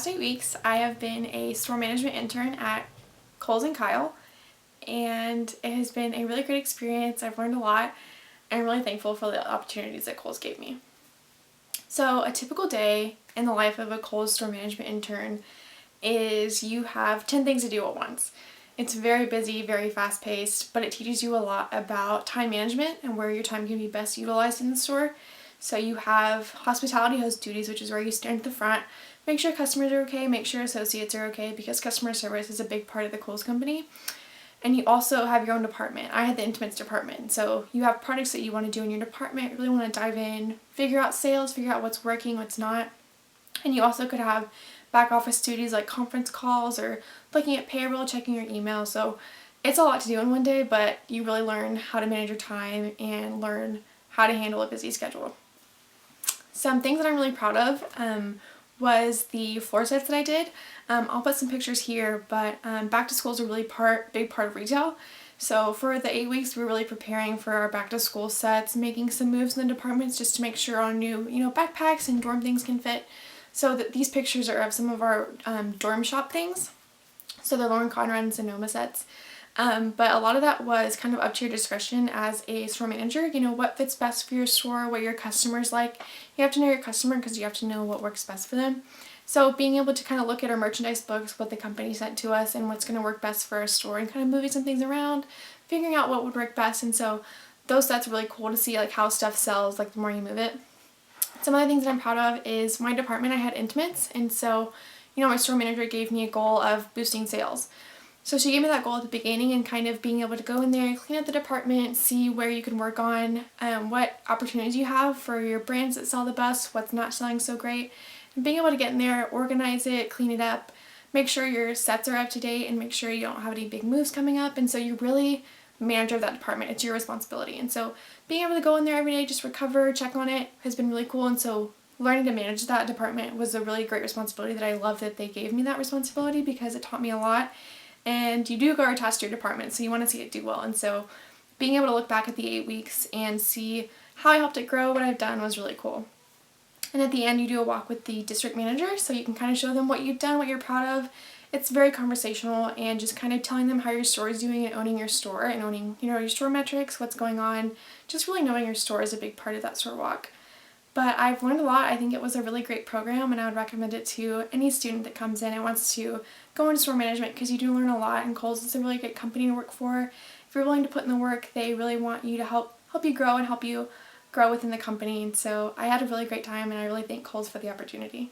past 8 weeks, I have been a store management intern at Kohl's and Kyle, and it has been a really great experience. I've learned a lot, and I'm really thankful for the opportunities that Kohl's gave me. So a typical day in the life of a Kohl's store management intern is you have 10 things to do at once. It's very busy, very fast-paced, but it teaches you a lot about time management and where your time can be best utilized in the store. So you have hospitality host duties, which is where you stand at the front, make sure customers are okay, make sure associates are okay, because customer service is a big part of the Kohl's company. And you also have your own department. I had the intimates department. So you have projects that you want to do in your department, you really want to dive in, figure out sales, figure out what's working, what's not. And you also could have back office duties like conference calls or looking at payroll, checking your email. So it's a lot to do in one day, but you really learn how to manage your time and learn how to handle a busy schedule. Some things that I'm really proud of was the floor sets that I did. I'll put some pictures here, but back to school is a really big part of retail. So for the 8 weeks, we were really preparing for our back to school sets, making some moves in the departments just to make sure our new, backpacks and dorm things can fit. So that these pictures are of some of our dorm shop things. So the Lauren Conrad and Sonoma sets. But a lot of that was kind of up to your discretion as a store manager. What fits best for your store, what your customers like. You have to know your customer because you have to know what works best for them. So being able to kind of look at our merchandise books, what the company sent to us, and what's going to work best for our store, and kind of moving some things around, figuring out what would work best. And so those sets are really cool to see, like how stuff sells, like the more you move it. Some other things that I'm proud of is my department. I had intimates, and so my store manager gave me a goal of boosting sales. So she gave me that goal at the beginning, and kind of being able to go in there, clean up the department, see where you can work on, what opportunities you have for your brands that sell the best, what's not selling so great, and being able to get in there, organize it, clean it up, make sure your sets are up to date, and make sure you don't have any big moves coming up. And so you're really manager of that department. It's your responsibility. And so being able to go in there every day, just recover, check on it, has been really cool. And so learning to manage that department was a really great responsibility that I love that they gave me that responsibility, because it taught me a lot. And you do go attached to your department, so you want to see it do well. And so being able to look back at the 8 weeks and see how I helped it grow, what I've done, was really cool. And at the end, you do a walk with the district manager, so you can kind of show them what you've done, what you're proud of. It's very conversational, and just kind of telling them how your store is doing and owning your store and owning, your store metrics, what's going on. Just really knowing your store is a big part of that store walk. But I've learned a lot. I think it was a really great program, and I would recommend it to any student that comes in and wants to go into store management, because you do learn a lot, and Kohl's is a really good company to work for. If you're willing to put in the work, they really want you to help you grow and help you grow within the company. And so I had a really great time, and I really thank Kohl's for the opportunity.